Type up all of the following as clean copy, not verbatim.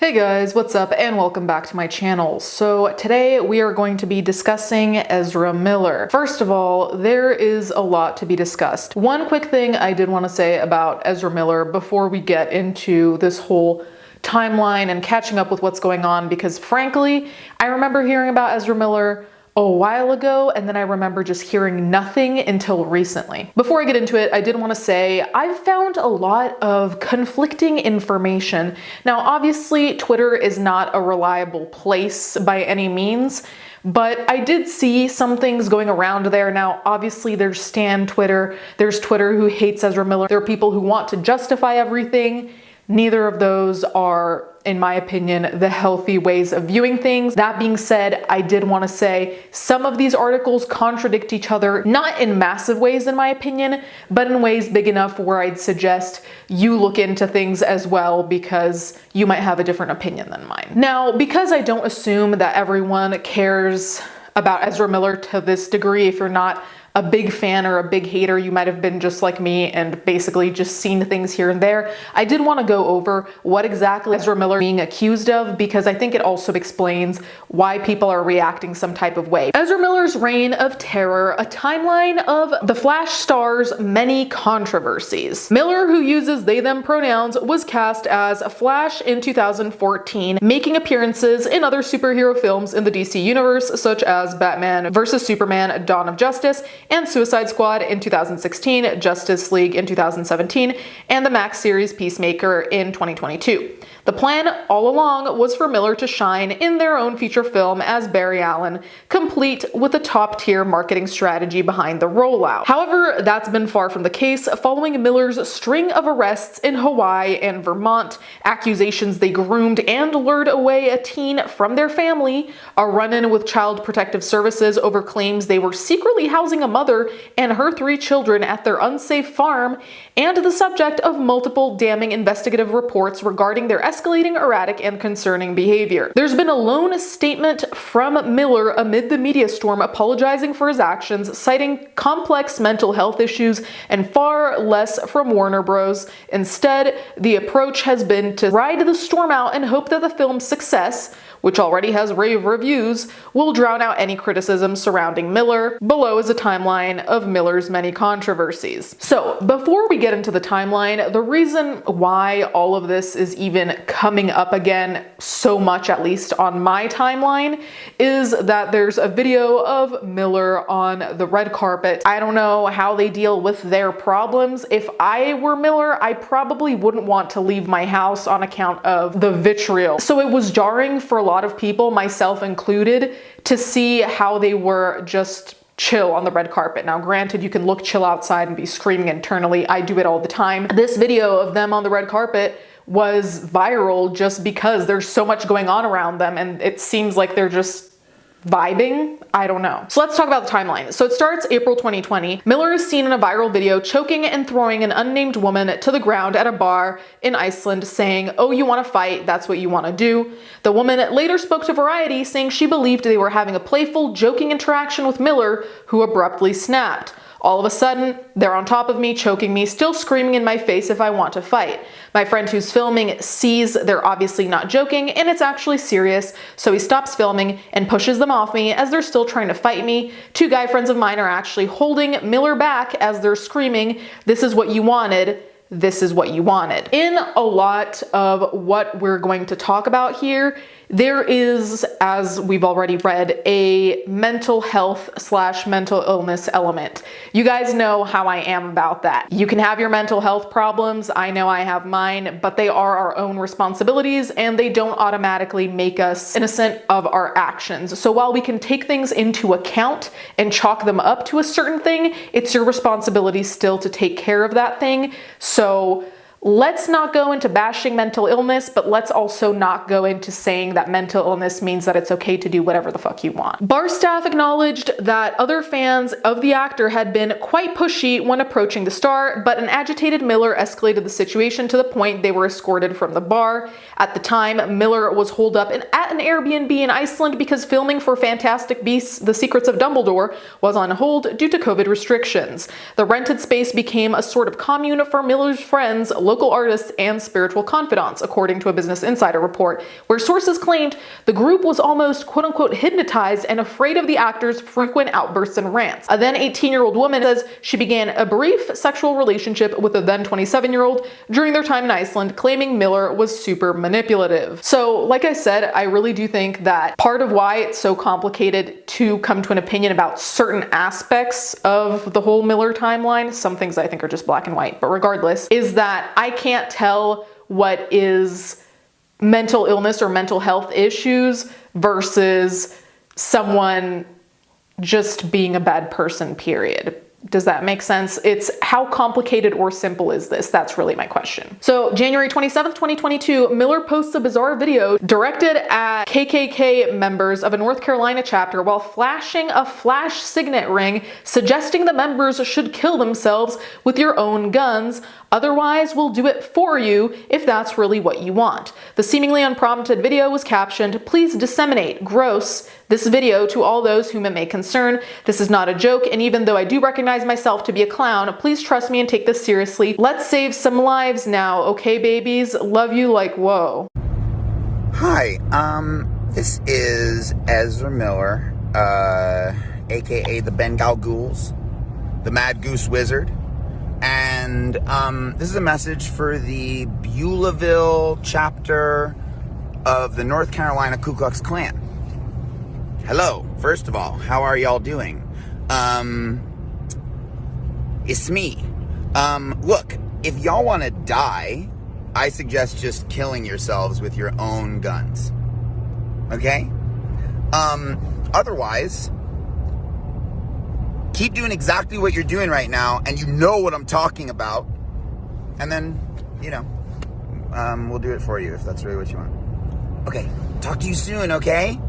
Hey guys, what's up and welcome back to my channel. So today we are going to be discussing Ezra Miller. First of all, there is a lot to be discussed. One quick thing I did want to say about Ezra Miller before we get into this whole timeline and catching up with what's going on, because frankly, I remember hearing about Ezra Miller a while ago, and then I remember just hearing nothing until recently. Before I get into it, I did want to say I've found a lot of conflicting information. Now, obviously, Twitter is not a reliable place by any means, but I did see some things going around there. Now, obviously, there's Stan Twitter, there's Twitter who hates Ezra Miller, there are people who want to justify everything. Neither of those are, in my opinion, the healthy ways of viewing things. That being said, I did want to say some of these articles contradict each other, not in massive ways in my opinion, but in ways big enough where I'd suggest you look into things as well, because you might have a different opinion than mine. Now, because I don't assume that everyone cares about Ezra Miller to this degree, if you're not a big fan or a big hater, you might have been just like me and basically just seen things here and there. I did want to go over what exactly Ezra Miller is being accused of, because I think it also explains why people are reacting some type of way. Ezra Miller's reign of terror, a timeline of the Flash star's many controversies. Miller, who uses they them pronouns, was cast as Flash in 2014, making appearances in other superhero films in the DC universe, such as Batman vs. Superman: Dawn of Justice, and Suicide Squad in 2016, Justice League in 2017, and the Max series Peacemaker in 2022. The plan all along was for Miller to shine in their own feature film as Barry Allen, complete with a top-tier marketing strategy behind the rollout. However, that's been far from the case following Miller's string of arrests in Hawaii and Vermont, accusations they groomed and lured away a teen from their family, a run-in with Child Protective Services over claims they were secretly housing a mother and her 3 children at their unsafe farm, and the subject of multiple damning investigative reports regarding their escalating, erratic, and concerning behavior. There's been a lone statement from Miller amid the media storm apologizing for his actions, citing complex mental health issues, and far less from Warner Bros. Instead, the approach has been to ride the storm out and hope that the film's success, which already has rave reviews, will drown out any criticism surrounding Miller. Below is a timeline of Miller's many controversies. So, before we get into the timeline, the reason why all of this is even coming up again so much, at least on my timeline, is that there's a video of Miller on the red carpet. I don't know how they deal with their problems. If I were Miller, I probably wouldn't want to leave my house on account of the vitriol. So it was jarring for a lot of people, myself included, to see how they were just chill on the red carpet. Now, granted, you can look chill outside and be screaming internally. I do it all the time. This video of them on the red carpet was viral just because there's so much going on around them, and it seems like they're just vibing. I don't know. So let's talk about the timeline. So it starts April 2020. Miller is seen in a viral video choking and throwing an unnamed woman to the ground at a bar in Iceland, saying, "Oh, you want to fight? That's what you want to do." The woman later spoke to Variety, saying she believed they were having a playful, joking interaction with Miller, who abruptly snapped. "All of a sudden, they're on top of me, choking me, still screaming in my face if I want to fight. My friend who's filming sees they're obviously not joking and it's actually serious, so he stops filming and pushes them off me as they're still trying to fight me. 2 guy friends of mine are actually holding Miller back as they're screaming, 'This is what you wanted. This is what you wanted.'" In a lot of what we're going to talk about here, there is, as we've already read, a mental health / mental illness element. You guys know how I am about that. You can have your mental health problems. I know I have mine, but they are our own responsibilities and they don't automatically make us innocent of our actions. So while we can take things into account and chalk them up to a certain thing, it's your responsibility still to take care of that thing. So let's not go into bashing mental illness, but let's also not go into saying that mental illness means that it's okay to do whatever the fuck you want. Bar staff acknowledged that other fans of the actor had been quite pushy when approaching the star, but an agitated Miller escalated the situation to the point they were escorted from the bar. At the time, Miller was holed up at an Airbnb in Iceland because filming for Fantastic Beasts: The Secrets of Dumbledore was on hold due to COVID restrictions. The rented space became a sort of commune for Miller's friends, local artists, and spiritual confidants, according to a Business Insider report, where sources claimed the group was almost quote-unquote hypnotized and afraid of the actor's frequent outbursts and rants. A then 18-year-old woman says she began a brief sexual relationship with a then 27-year-old during their time in Iceland, claiming Miller was super manipulative. So, like I said, I really do think that part of why it's so complicated to come to an opinion about certain aspects of the whole Miller timeline, some things I think are just black and white, but regardless, is that I can't tell what is mental illness or mental health issues versus someone just being a bad person, period. Does that make sense? It's how complicated or simple is this? That's really my question. So January 27th, 2022, Miller posts a bizarre video directed at KKK members of a North Carolina chapter while flashing a flash signet ring, suggesting the members should kill themselves with your own guns. Otherwise, we'll do it for you if that's really what you want. The seemingly unprompted video was captioned, "Please disseminate, gross, this video to all those whom it may concern. This is not a joke, and even though I do recognize myself to be a clown, please trust me and take this seriously. Let's save some lives now, okay babies? Love you like whoa." Hi, this is Ezra Miller, aka the Bengal Ghouls, the Mad Goose Wizard. And this is a message for the Beulahville chapter of the North Carolina Ku Klux Klan. Hello, first of all, how are y'all doing? It's me. Look, if y'all want to die, I suggest just killing yourselves with your own guns. Okay? Otherwise, keep doing exactly what you're doing right now, and you know what I'm talking about. And then, we'll do it for you if that's really what you want. Okay, talk to you soon, okay?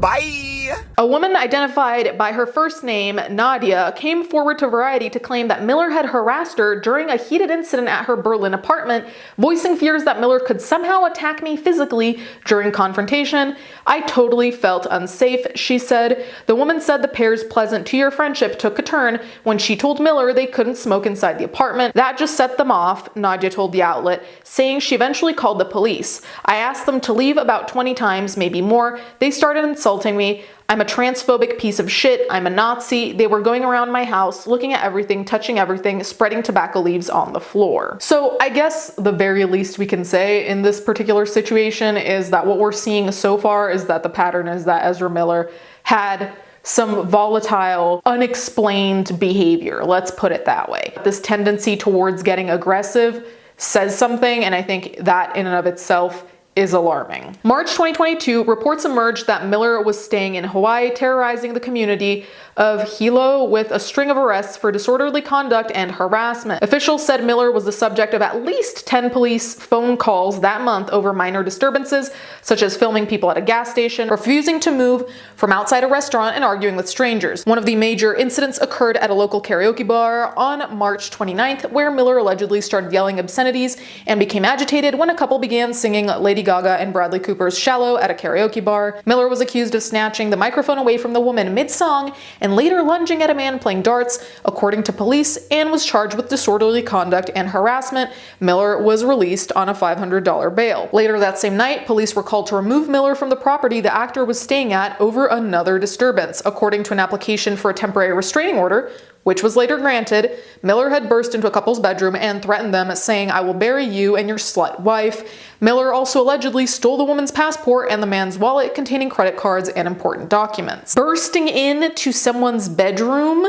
Bye! A woman identified by her first name, Nadia, came forward to Variety to claim that Miller had harassed her during a heated incident at her Berlin apartment, voicing fears that Miller could somehow attack me physically during confrontation. "I totally felt unsafe," she said. The woman said the pair's pleasant two-year friendship took a turn when she told Miller they couldn't smoke inside the apartment. That just set them off, Nadia told the outlet, saying she eventually called the police. "I asked them to leave about 20 times, maybe more. They started insulting me. I'm a transphobic piece of shit. I'm a Nazi. They were going around my house, looking at everything, touching everything, spreading tobacco leaves on the floor." So I guess the very least we can say in this particular situation is that what we're seeing so far is that the pattern is that Ezra Miller had some volatile, unexplained behavior. Let's put it that way. This tendency towards getting aggressive says something, and I think that in and of itself is alarming. March 2022, reports emerged that Miller was staying in Hawaii, terrorizing the community of Hilo with a string of arrests for disorderly conduct and harassment. Officials said Miller was the subject of at least 10 police phone calls that month over minor disturbances, such as filming people at a gas station, refusing to move from outside a restaurant, and arguing with strangers. One of the major incidents occurred at a local karaoke bar on March 29th, where Miller allegedly started yelling obscenities and became agitated when a couple began singing Lady Gaga and Bradley Cooper's Shallow at a karaoke bar. Miller was accused of snatching the microphone away from the woman mid-song and later lunging at a man playing darts, according to police, and was charged with disorderly conduct and harassment. Miller was released on a $500 bail. Later that same night, police were called to remove Miller from the property the actor was staying at over another disturbance. According to an application for a temporary restraining order, which was later granted, Miller had burst into a couple's bedroom and threatened them, saying, "I will bury you and your slut wife." Miller also allegedly stole the woman's passport and the man's wallet containing credit cards and important documents. Bursting into someone's bedroom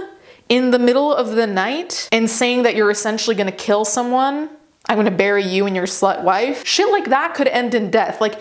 in the middle of the night and saying that you're essentially gonna kill someone, "I'm gonna bury you and your slut wife." Shit like that could end in death. Like,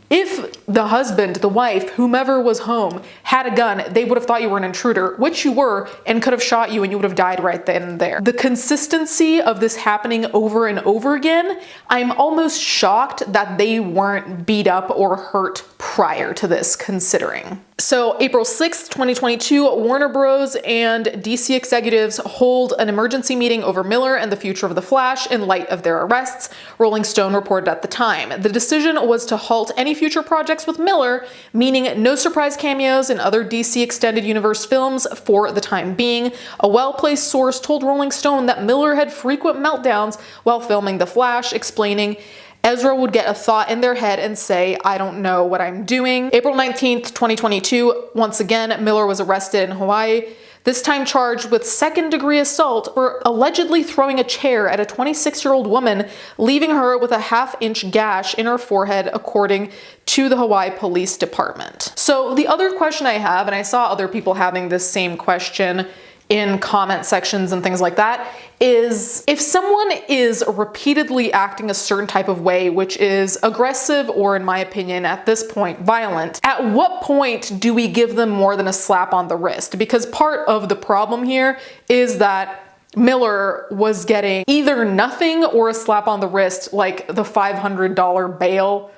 if the husband, the wife, whomever was home had a gun, they would have thought you were an intruder, which you were, and could have shot you and you would have died right then and there. The consistency of this happening over and over again, I'm almost shocked that they weren't beat up or hurt prior to this considering. So April 6th, 2022, Warner Bros. And DC executives hold an emergency meeting over Miller and the future of The Flash in light of their arrests, Rolling Stone reported at the time. The decision was to halt any future projects with Miller, meaning no surprise cameos in other DC Extended Universe films for the time being. A well-placed source told Rolling Stone that Miller had frequent meltdowns while filming The Flash, explaining, Ezra would get a thought in their head and say, I don't know what I'm doing. April 19th, 2022, once again, Miller was arrested in Hawaii, this time charged with second-degree assault for allegedly throwing a chair at a 26-year-old woman, leaving her with a half-inch gash in her forehead, according to the Hawaii Police Department. So the other question I have, and I saw other people having this same question in comment sections and things like that, is if someone is repeatedly acting a certain type of way, which is aggressive or, in my opinion, at this point, violent, at what point do we give them more than a slap on the wrist? Because part of the problem here is that Miller was getting either nothing or a slap on the wrist, like the $500 bail.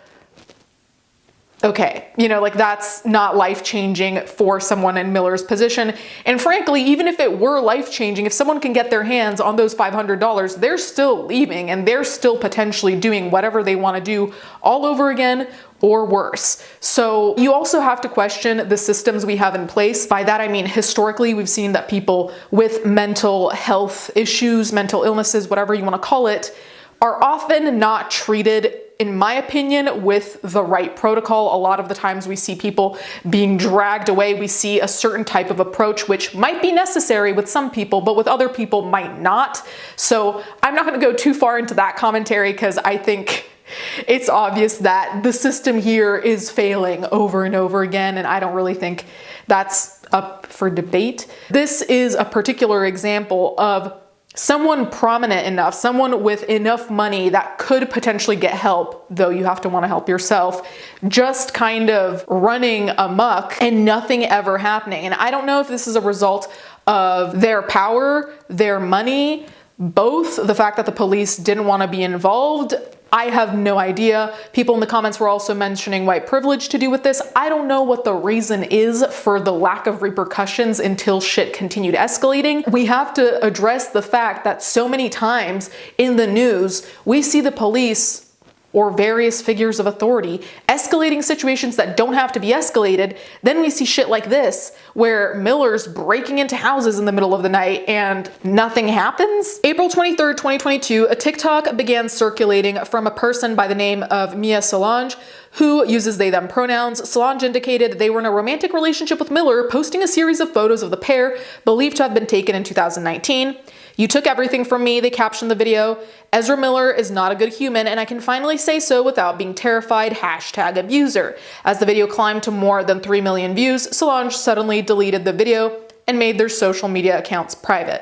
Okay, like that's not life-changing for someone in Miller's position. And frankly, even if it were life-changing, if someone can get their hands on those $500, they're still leaving and they're still potentially doing whatever they want to do all over again or worse. So you also have to question the systems we have in place. By that I mean historically we've seen that people with mental health issues, mental illnesses, whatever you want to call it, are often not treated, in my opinion, with the right protocol. A lot of the times we see people being dragged away. We see a certain type of approach which might be necessary with some people, but with other people might not. So I'm not going to go too far into that commentary because I think it's obvious that the system here is failing over and over again, and I don't really think that's up for debate. This is a particular example of someone prominent enough, someone with enough money that could potentially get help, though you have to want to help yourself, just kind of running amok and nothing ever happening. And I don't know if this is a result of their power, their money, both. The fact that the police didn't want to be involved, I have no idea. People in the comments were also mentioning white privilege to do with this. I don't know what the reason is for the lack of repercussions until shit continued escalating. We have to address the fact that so many times in the news, we see the police or various figures of authority escalating situations that don't have to be escalated. Then we see shit like this, where Miller's breaking into houses in the middle of the night and nothing happens. April 23rd, 2022, a TikTok began circulating from a person by the name of Mia Solange, who uses they them pronouns. Solange indicated they were in a romantic relationship with Miller, posting a series of photos of the pair believed to have been taken in 2019. You took everything from me, they captioned the video. Ezra Miller is not a good human, and I can finally say so without being terrified, #abuser. As the video climbed to more than 3 million views, Solange suddenly deleted the video and made their social media accounts private.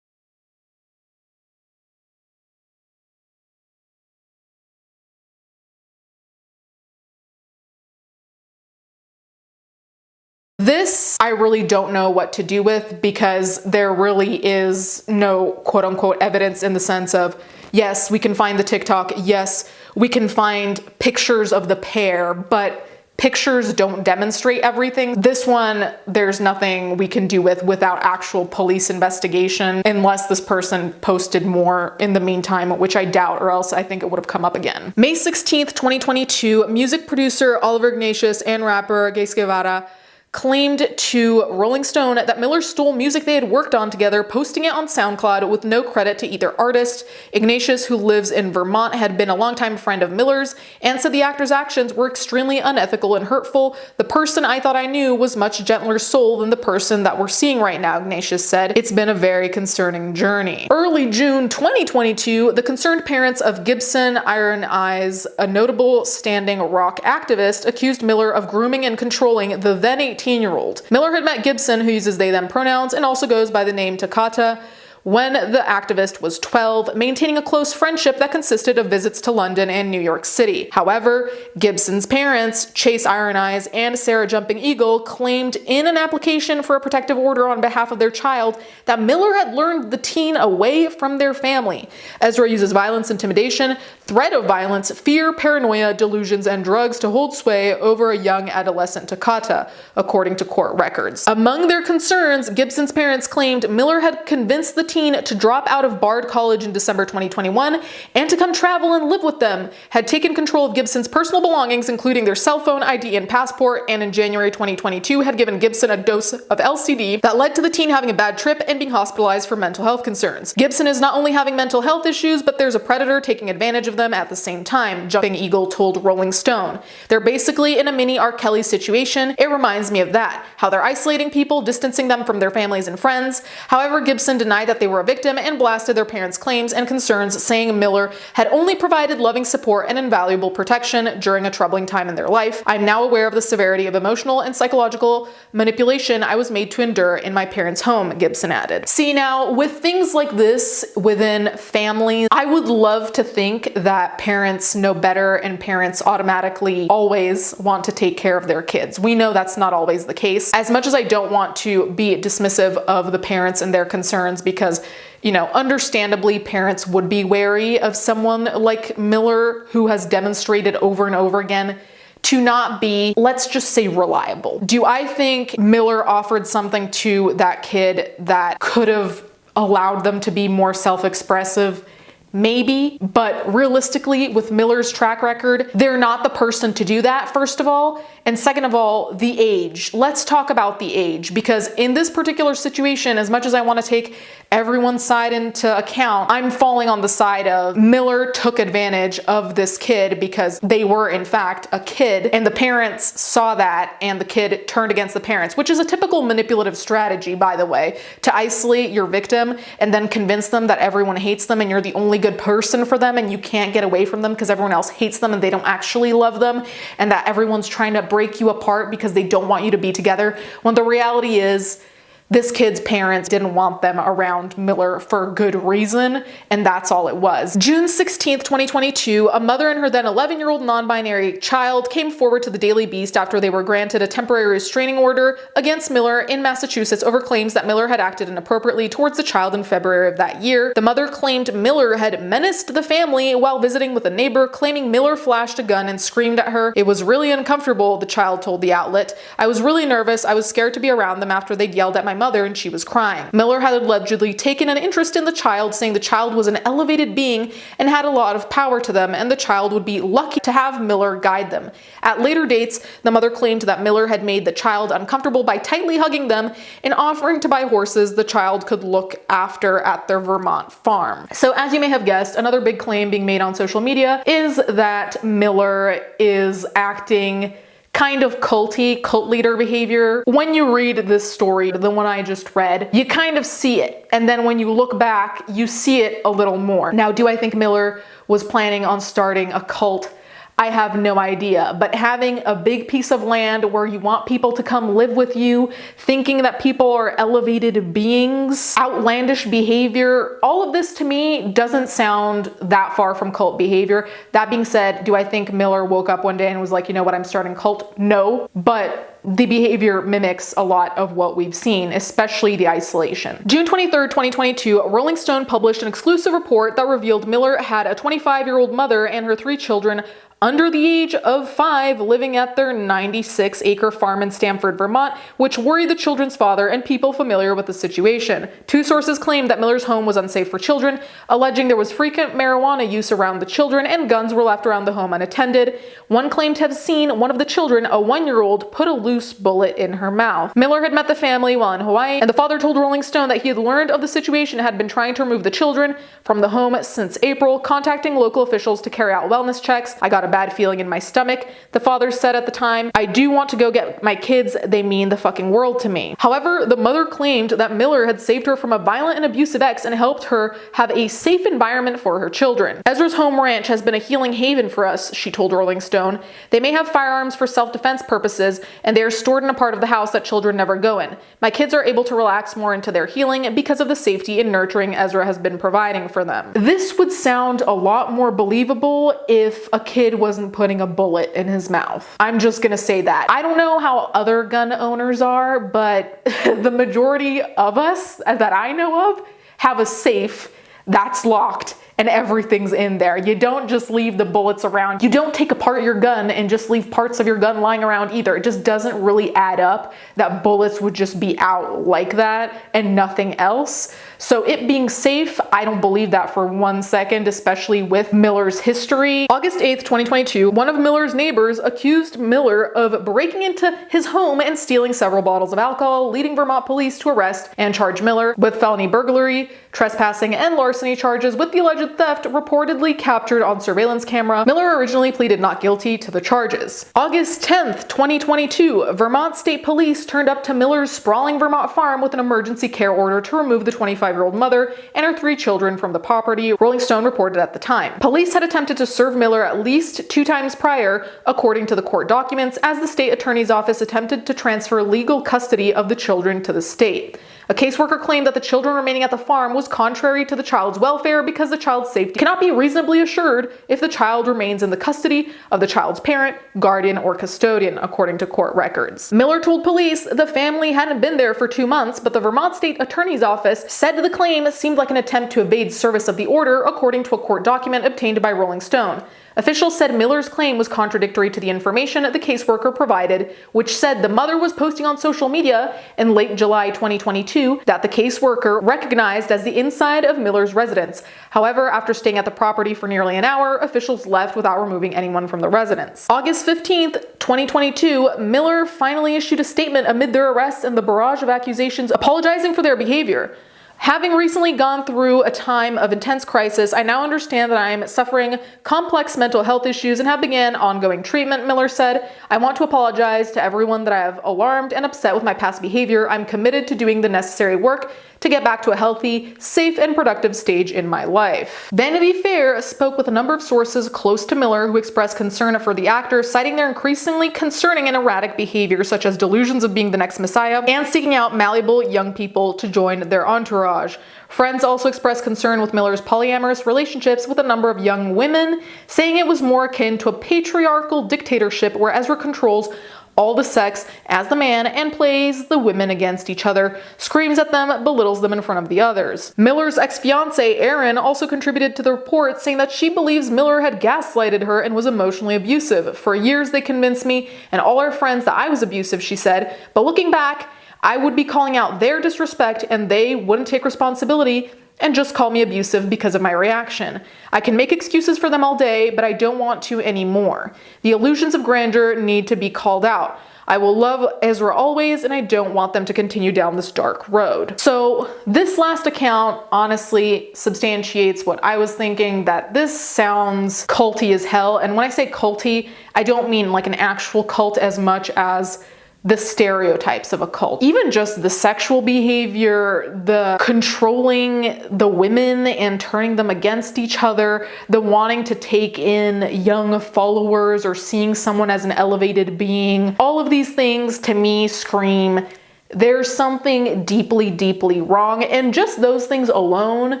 This, I really don't know what to do with, because there really is no quote unquote evidence in the sense of, yes, we can find the TikTok, yes, we can find pictures of the pair, but pictures don't demonstrate everything. This one, there's nothing we can do with without actual police investigation, unless this person posted more in the meantime, which I doubt, or else I think it would have come up again. May 16th, 2022, music producer Oliver Ignatius and rapper Gace Guevara claimed to Rolling Stone that Miller stole music they had worked on together, posting it on SoundCloud with no credit to either artist. Ignatius, who lives in Vermont, had been a longtime friend of Miller's and said the actor's actions were extremely unethical and hurtful. The person I thought I knew was much gentler soul than the person that we're seeing right now, Ignatius said. It's been a very concerning journey. Early June 2022, the concerned parents of Gibson Iron Eyes, a notable standing rock activist, accused Miller of grooming and controlling the then 18-year-old. Miller had met Gibson, who uses they them pronouns and also goes by the name Takata, when the activist was 12, maintaining a close friendship that consisted of visits to London and New York City. However, Gibson's parents, Chase Iron Eyes and Sarah Jumping Eagle, claimed in an application for a protective order on behalf of their child that Miller had lured the teen away from their family. Ezra uses violence, intimidation, threat of violence, fear, paranoia, delusions, and drugs to hold sway over a young adolescent Takata, according to court records. Among their concerns, Gibson's parents claimed Miller had convinced the teen to drop out of Bard College in December 2021 and to come travel and live with them, had taken control of Gibson's personal belongings, including their cell phone, ID, and passport, and in January 2022 had given Gibson a dose of LSD that led to the teen having a bad trip and being hospitalized for mental health concerns. Gibson is not only having mental health issues, but there's a predator taking advantage of them at the same time, Jumping Eagle told Rolling Stone. They're basically in a mini R. Kelly situation. It reminds me of that, how they're isolating people, distancing them from their families and friends. However, Gibson denied that they were a victim and blasted their parents' claims and concerns, saying Miller had only provided loving support and invaluable protection during a troubling time in their life. I'm now aware of the severity of emotional and psychological manipulation I was made to endure in my parents' home, Gibson added. See, now, with things like this within families, I would love to think that parents know better and parents automatically always want to take care of their kids. We know that's not always the case. As much as I don't want to be dismissive of the parents and their concerns, because understandably, parents would be wary of someone like Miller, who has demonstrated over and over again to not be, let's just say, reliable. Do I think Miller offered something to that kid that could have allowed them to be more self-expressive? Maybe, but realistically, with Miller's track record, they're not the person to do that, first of all. And second of all, the age. Let's talk about the age, because in this particular situation, as much as I want to take everyone's side into account, I'm falling on the side of Miller took advantage of this kid because they were, in fact, a kid, and the parents saw that, and the kid turned against the parents, which is a typical manipulative strategy, by the way, to isolate your victim and then convince them that everyone hates them and you're the only good person for them and you can't get away from them because everyone else hates them and they don't actually love them, and that everyone's trying to break you apart because they don't want you to be together, when the reality is this kid's parents didn't want them around Miller for good reason, and that's all it was. June 16th, 2022, a mother and her then 11-year-old non-binary child came forward to the Daily Beast after they were granted a temporary restraining order against Miller in Massachusetts over claims that Miller had acted inappropriately towards the child in February of that year. The mother claimed Miller had menaced the family while visiting with a neighbor, claiming Miller flashed a gun and screamed at her. It was really uncomfortable, the child told the outlet. I was really nervous. I was scared to be around them after they'd yelled at my mother and she was crying. Miller had allegedly taken an interest in the child, saying the child was an elevated being and had a lot of power to them, and the child would be lucky to have Miller guide them. At later dates, the mother claimed that Miller had made the child uncomfortable by tightly hugging them and offering to buy horses the child could look after at their Vermont farm. So as you may have guessed, another big claim being made on social media is that Miller is acting kind of cult leader behavior. When you read this story, the one I just read, you kind of see it. And then when you look back, you see it a little more. Now, do I think Miller was planning on starting a cult? I have no idea, but having a big piece of land where you want people to come live with you, thinking that people are elevated beings, outlandish behavior, all of this to me doesn't sound that far from cult behavior. That being said, do I think Miller woke up one day and was like, you know what, I'm starting a cult? No, but the behavior mimics a lot of what we've seen, especially the isolation. June 23rd, 2022, Rolling Stone published an exclusive report that revealed Miller had a 25-year-old mother and her 3 children under the age of 5 living at their 96-acre farm in Stamford, Vermont, which worried the children's father and people familiar with the situation. 2 sources claimed that Miller's home was unsafe for children, alleging there was frequent marijuana use around the children and guns were left around the home unattended. One claimed to have seen one of the children, a 1-year-old, put a loose bullet in her mouth. Miller had met the family while in Hawaii, and the father told Rolling Stone that he had learned of the situation and had been trying to remove the children from the home since April, contacting local officials to carry out wellness checks. I got a bad feeling in my stomach, the father said at the time. I do want to go get my kids. They mean the fucking world to me. However, the mother claimed that Miller had saved her from a violent and abusive ex and helped her have a safe environment for her children. Ezra's home ranch has been a healing haven for us, she told Rolling Stone. They may have firearms for self-defense purposes, and they They are stored in a part of the house that children never go in. My kids are able to relax more into their healing because of the safety and nurturing Ezra has been providing for them. This would sound a lot more believable if a kid wasn't putting a bullet in his mouth. I'm just gonna say that. I don't know how other gun owners are, but the majority of us that I know of have a safe that's locked and everything's in there. You don't just leave the bullets around. You don't take apart your gun and just leave parts of your gun lying around either. It just doesn't really add up that bullets would just be out like that and nothing else. So it being safe, I don't believe that for 1 second, especially with Miller's history. August 8th, 2022, one of Miller's neighbors accused Miller of breaking into his home and stealing several bottles of alcohol, leading Vermont police to arrest and charge Miller with felony burglary, trespassing, and larceny charges with the alleged theft reportedly captured on surveillance camera. Miller originally pleaded not guilty to the charges. August 10th, 2022, Vermont State Police turned up to Miller's sprawling Vermont farm with an emergency care order to remove the 25-year-old mother and her 3 children from the property, Rolling Stone reported at the time. Police had attempted to serve Miller at least 2 times prior, according to the court documents, as the state attorney's office attempted to transfer legal custody of the children to the state. A caseworker claimed that the children remaining at the farm was contrary to the child's welfare because the child's safety cannot be reasonably assured if the child remains in the custody of the child's parent, guardian, or custodian, according to court records. Miller told police the family hadn't been there for 2 months, but the Vermont State Attorney's Office said the claim seemed like an attempt to evade service of the order, according to a court document obtained by Rolling Stone. Officials said Miller's claim was contradictory to the information the caseworker provided, which said the mother was posting on social media in late July 2022 that the caseworker recognized as the inside of Miller's residence. However, after staying at the property for nearly an hour, officials left without removing anyone from the residence. August 15th, 2022, Miller finally issued a statement amid their arrests and the barrage of accusations apologizing for their behavior. Having recently gone through a time of intense crisis, I now understand that I am suffering complex mental health issues and have begun ongoing treatment, Miller said. I want to apologize to everyone that I have alarmed and upset with my past behavior. I'm committed to doing the necessary work to get back to a healthy, safe, and productive stage in my life. Vanity Fair spoke with a number of sources close to Miller who expressed concern for the actor, citing their increasingly concerning and erratic behavior, such as delusions of being the next messiah and seeking out malleable young people to join their entourage. Friends also expressed concern with Miller's polyamorous relationships with a number of young women, saying it was more akin to a patriarchal dictatorship where Ezra controls all the sex as the man and plays the women against each other, screams at them, belittles them in front of the others. Miller's ex-fiancée, Erin, also contributed to the report, saying that she believes Miller had gaslighted her and was emotionally abusive. For years they convinced me and all our friends that I was abusive, she said, but looking back, I would be calling out their disrespect and they wouldn't take responsibility and just call me abusive because of my reaction. I can make excuses for them all day, but I don't want to anymore. The illusions of grandeur need to be called out. I will love Ezra always, and I don't want them to continue down this dark road. So this last account honestly substantiates what I was thinking, that this sounds culty as hell. And when I say culty, I don't mean like an actual cult as much as the stereotypes of a cult. Even just the sexual behavior, the controlling the women and turning them against each other, the wanting to take in young followers or seeing someone as an elevated being. All of these things to me scream, there's something deeply, deeply wrong. And just those things alone,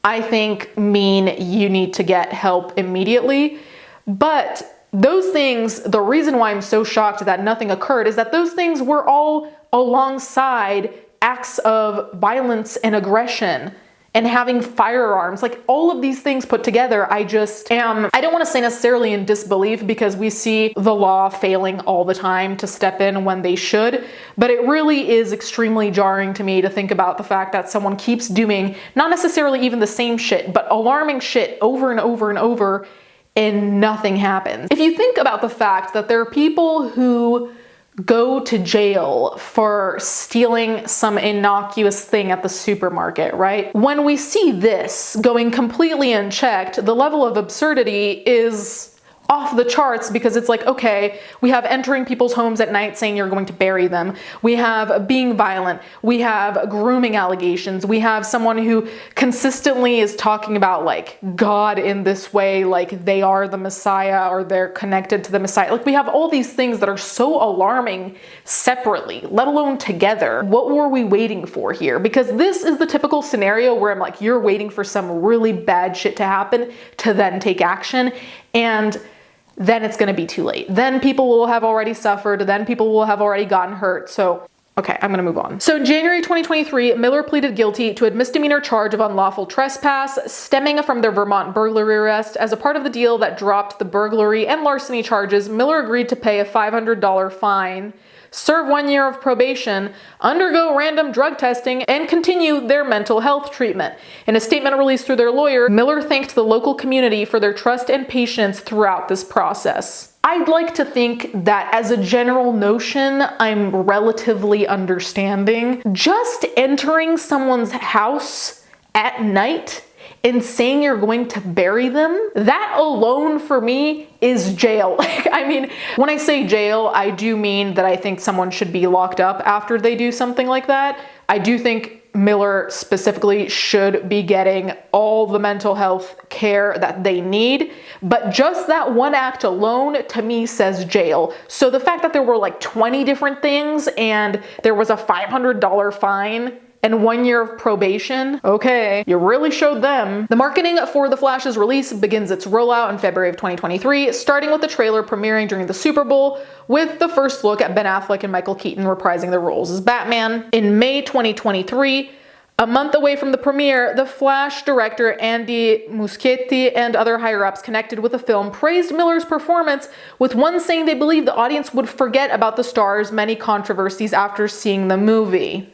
I think mean you need to get help immediately. But those things, the reason why I'm so shocked that nothing occurred is that those things were all alongside acts of violence and aggression and having firearms. Like all of these things put together, I don't want to say necessarily in disbelief because we see the law failing all the time to step in when they should, but it really is extremely jarring to me to think about the fact that someone keeps doing not necessarily even the same shit, but alarming shit over and over and over, and nothing happens. If you think about the fact that there are people who go to jail for stealing some innocuous thing at the supermarket, right? When we see this going completely unchecked, the level of absurdity is off the charts because it's like, okay, we have entering people's homes at night saying you're going to bury them. We have being violent. We have grooming allegations. We have someone who consistently is talking about like God in this way, like they are the Messiah or they're connected to the Messiah. Like we have all these things that are so alarming separately, let alone together. What were we waiting for here? Because this is the typical scenario where I'm like, you're waiting for some really bad shit to happen to then take action. And then it's going to be too late. Then people will have already suffered. Then people will have already gotten hurt. So, okay, I'm going to move on. So in January 2023, Miller pleaded guilty to a misdemeanor charge of unlawful trespass stemming from their Vermont burglary arrest. As a part of the deal that dropped the burglary and larceny charges, Miller agreed to pay a $500 fine, serve 1 year of probation, undergo random drug testing, and continue their mental health treatment. In a statement released through their lawyer, Miller thanked the local community for their trust and patience throughout this process. I'd like to think that as a general notion, I'm relatively understanding. Just entering someone's house at night and saying you're going to bury them, that alone for me is jail. I mean, when I say jail, I do mean that I think someone should be locked up after they do something like that. I do think Miller specifically should be getting all the mental health care that they need, but just that one act alone to me says jail. So the fact that there were like 20 different things and there was a $500 fine and 1 year of probation, okay, you really showed them. The marketing for The Flash's release begins its rollout in February of 2023, starting with the trailer premiering during the Super Bowl, with the first look at Ben Affleck and Michael Keaton reprising their roles as Batman. In May 2023, a month away from the premiere, The Flash director Andy Muschietti and other higher-ups connected with the film praised Miller's performance, with one saying they believed the audience would forget about the star's many controversies after seeing the movie.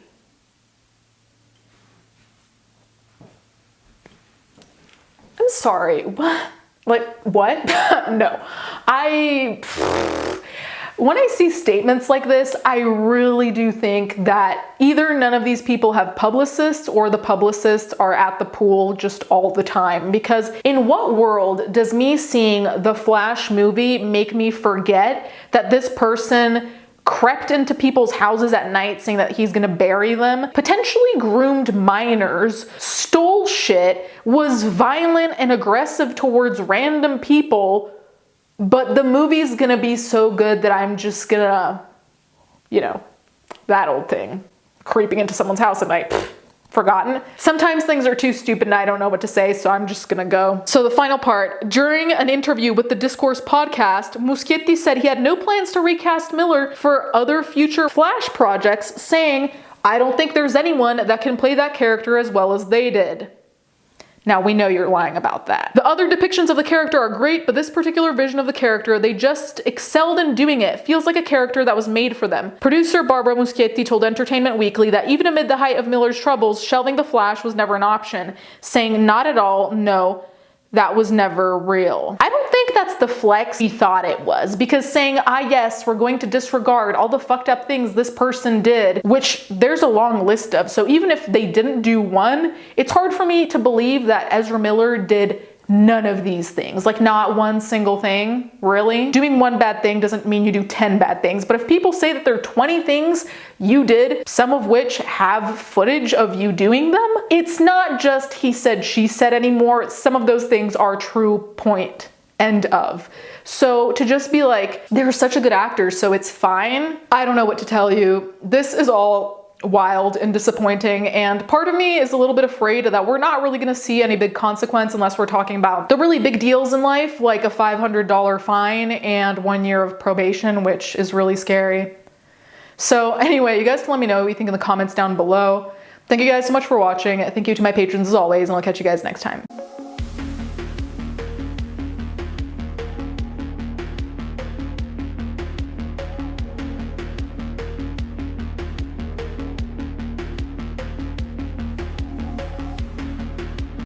I'm sorry, what? Like, what? No. When I see statements like this, I really do think that either none of these people have publicists or the publicists are at the pool just all the time. Because in what world does me seeing the Flash movie make me forget that this person crept into people's houses at night saying that he's gonna bury them, potentially groomed minors, stole shit, was violent and aggressive towards random people, but the movie's gonna be so good that I'm just gonna, you know, that old thing, creeping into someone's house at night. Forgotten. Sometimes things are too stupid and I don't know what to say, so I'm just gonna go. So the final part. During an interview with the Discourse podcast, Muschietti said he had no plans to recast Miller for other future Flash projects, saying, "I don't think there's anyone that can play that character as well as they did." Now, we know you're lying about that. The other depictions of the character are great, but this particular vision of the character, they just excelled in doing it. Feels like a character that was made for them. Producer Barbara Muschietti told Entertainment Weekly that even amid the height of Miller's troubles, shelving The Flash was never an option, saying, "Not at all, no, that was never real." I don't think that's the flex he thought it was, because saying, yes, we're going to disregard all the fucked up things this person did, which there's a long list of, so even if they didn't do one, it's hard for me to believe that Ezra Miller did none of these things. Like, not one single thing, really? Doing one bad thing doesn't mean you do 10 bad things, but if people say that there are 20 things you did, some of which have footage of you doing them, it's not just he said, she said anymore. Some of those things are true, point. End of. So to just be like, they're such a good actor, so it's fine. I don't know what to tell you. This is all wild and disappointing, and part of me is a little bit afraid that we're not really gonna see any big consequence unless we're talking about the really big deals in life, like a $500 fine and 1 year of probation, which is really scary. So anyway, you guys can let me know what you think in the comments down below. Thank you guys so much for watching. Thank you to my patrons as always, and I'll catch you guys next time.